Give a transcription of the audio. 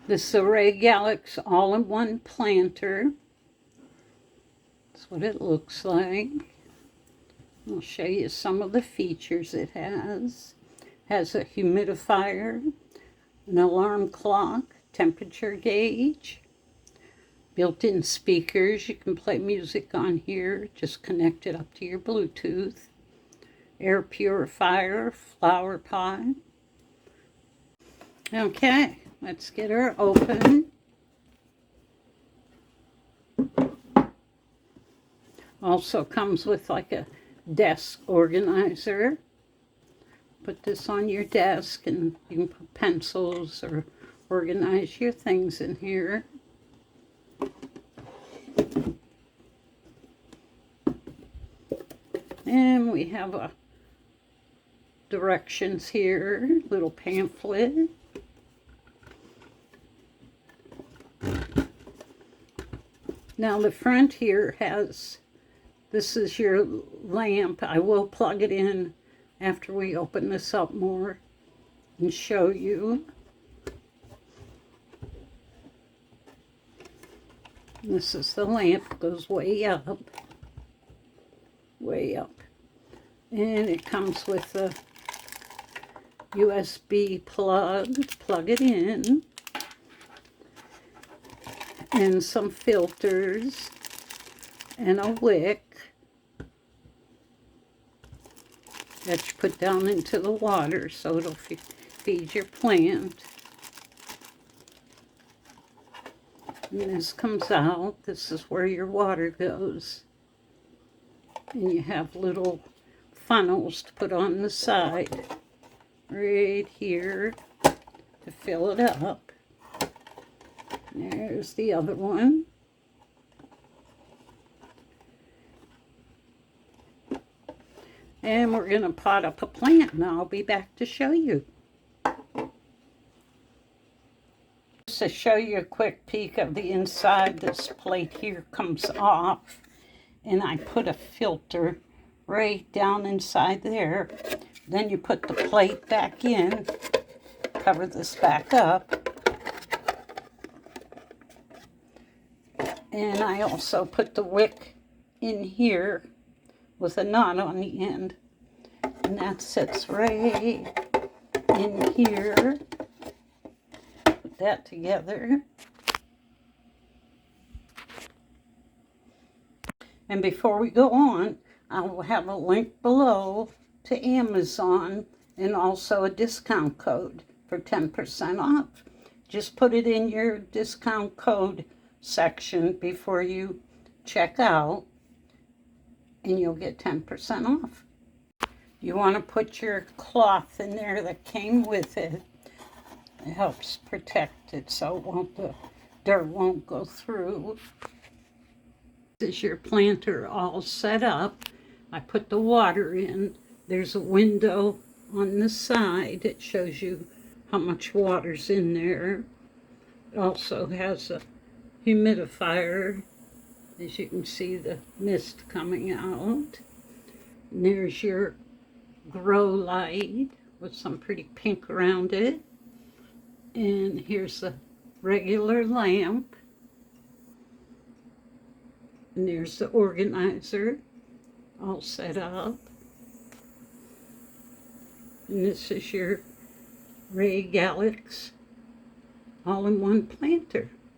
This is a Raygalax all-in-one planter. That's what it looks like. I'll show you some of the features it has. Has a humidifier, an alarm clock, temperature gauge, built-in speakers. You can play music on here. Just connect it up to your Bluetooth. Air purifier, flower pot. Okay, let's get her open. Also comes with like a desk organizer. Put this on your desk and you can put pencils or organize your things in here. And we have a directions here, little pamphlet. Now the front here has, this is your lamp. I will plug it in after we open this up more and show you. This is the lamp, it goes way up. Way up. And it comes with a USB plug to plug it in. And some filters. And a wick that you put down into the water so it'll feed your plant. And this comes out. This is where your water goes. And you have little funnels to put on the side right here to fill it up. There's the other one. And we're going to pot up a plant, and I'll be back to show you. Just to show you a quick peek of the inside, this plate here comes off. And I put a filter right down inside there. Then you put the plate back in, cover this back up. And I also put the wick in here with a knot on the end. And that sits right in here. Put that together. And before we go on, I will have a link below to Amazon and also a discount code for 10% off. Just put it in your discount code section before you check out and you'll get 10% off. You want to put your cloth in there that came with it. It helps protect it so the dirt won't go through. This is your planter all set up. I put the water in. There's a window on the side that shows you how much water's in there. It also has a humidifier. As you can see, the mist coming out. And there's your grow light with some pretty pink around it. And here's the regular lamp. And there's the organizer all set up. And this is your Raygalax all-in-one planter.